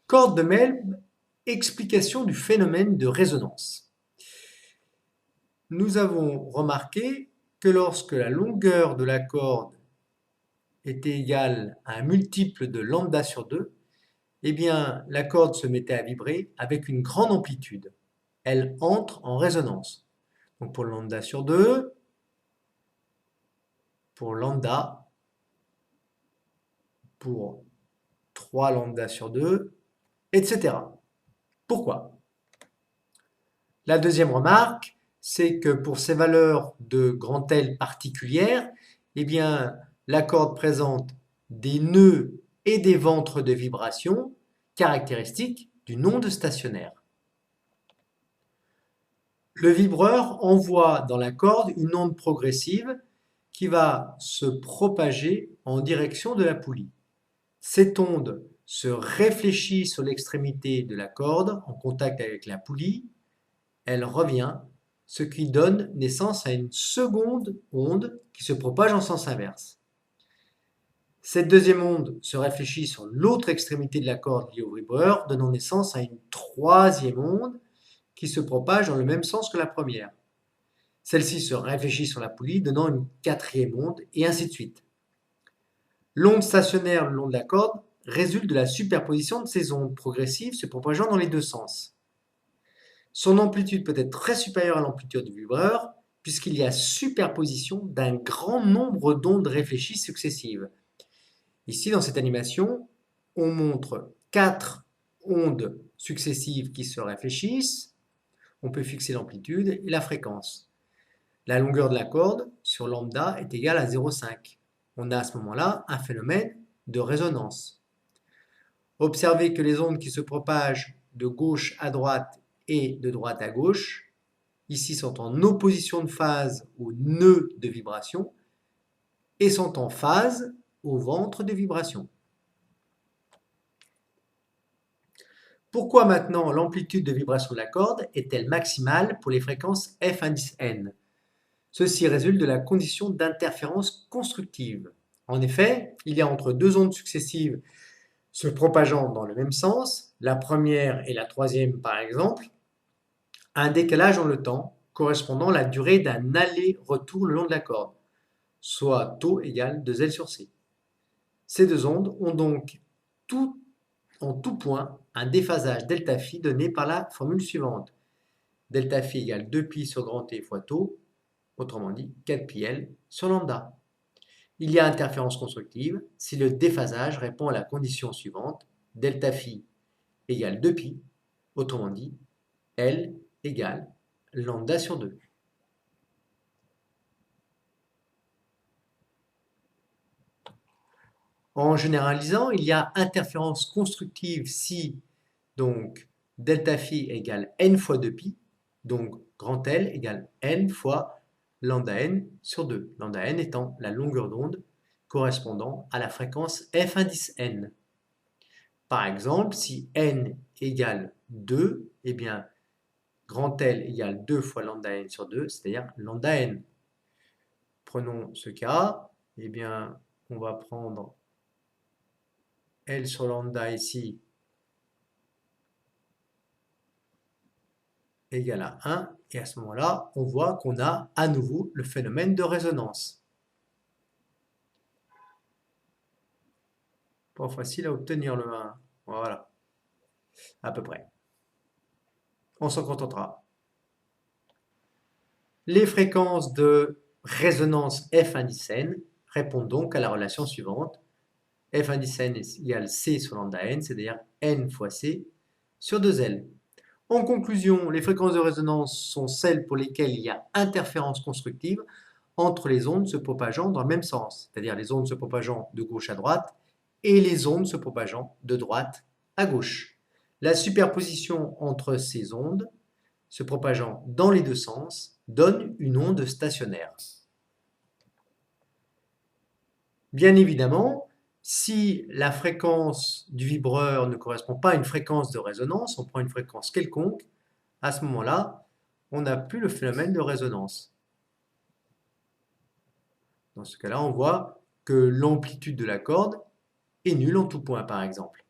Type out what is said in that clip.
Corde de Melb, explication du phénomène de résonance. Nous avons remarqué que lorsque la longueur de la corde était égale à un multiple de lambda sur 2, eh bien, la corde se mettait à vibrer avec une grande amplitude. Elle entre en résonance. Donc pour lambda sur 2, pour lambda, pour 3 lambda sur 2, etc. Pourquoi? La deuxième remarque, c'est que pour ces valeurs de grand L particulières, eh bien, la corde présente des nœuds et des ventres de vibration caractéristiques d'une onde stationnaire. Le vibreur envoie dans la corde une onde progressive qui va se propager en direction de la poulie. Cette onde se réfléchit sur l'extrémité de la corde en contact avec la poulie. Elle revient, ce qui donne naissance à une seconde onde qui se propage en sens inverse. Cette deuxième onde se réfléchit sur l'autre extrémité de la corde liée au vibreur, donnant naissance à une troisième onde qui se propage dans le même sens que la première. Celle-ci se réfléchit sur la poulie, donnant une quatrième onde, et ainsi de suite. L'onde stationnaire le long de la corde résulte de la superposition de ces ondes progressives se propageant dans les deux sens. Son amplitude peut être très supérieure à l'amplitude du vibreur, puisqu'il y a superposition d'un grand nombre d'ondes réfléchies successives. Ici, dans cette animation, on montre 4 ondes successives qui se réfléchissent. On peut fixer l'amplitude et la fréquence. La longueur de la corde sur lambda est égale à 0,5. On a à ce moment-là un phénomène de résonance. Observez que les ondes qui se propagent de gauche à droite et de droite à gauche, ici sont en opposition de phase au nœud de vibration et sont en phase au ventre de vibration. Pourquoi maintenant l'amplitude de vibration de la corde est-elle maximale pour les fréquences f indice n? Ceci résulte de la condition d'interférence constructive. En effet, il y a entre deux ondes successives se propageant dans le même sens, la première et la troisième par exemple, un décalage dans le temps correspondant à la durée d'un aller-retour le long de la corde, soit taux égale 2L sur C. Ces deux ondes ont donc en tout point un déphasage delta phi donné par la formule suivante. Delta phi égale 2pi sur grand T fois taux, autrement dit 4πL sur lambda. Il y a interférence constructive si le déphasage répond à la condition suivante, delta phi égale 2pi, autrement dit L égale lambda sur 2. En généralisant, il y a interférence constructive si donc delta phi égale n fois 2pi, donc grand L égale n fois lambda n sur 2, lambda n étant la longueur d'onde correspondant à la fréquence f indice n. Par exemple, si n égale 2, eh bien grand L égale 2 fois lambda n sur 2, c'est-à-dire lambda n. Prenons ce cas, eh bien on va prendre L sur lambda ici égale à 1, et à ce moment-là, on voit qu'on a à nouveau le phénomène de résonance. Pas facile à obtenir le 1, voilà, à peu près. On s'en contentera. Les fréquences de résonance F indice n répondent donc à la relation suivante. F indice n égale C sur lambda n, c'est-à-dire n fois C sur 2L. En conclusion, les fréquences de résonance sont celles pour lesquelles il y a interférence constructive entre les ondes se propageant dans le même sens, c'est-à-dire les ondes se propageant de gauche à droite et les ondes se propageant de droite à gauche. La superposition entre ces ondes se propageant dans les deux sens donne une onde stationnaire. Bien évidemment, si la fréquence du vibreur ne correspond pas à une fréquence de résonance, on prend une fréquence quelconque, à ce moment-là, on n'a plus le phénomène de résonance. Dans ce cas-là, on voit que l'amplitude de la corde est nulle en tout point, par exemple.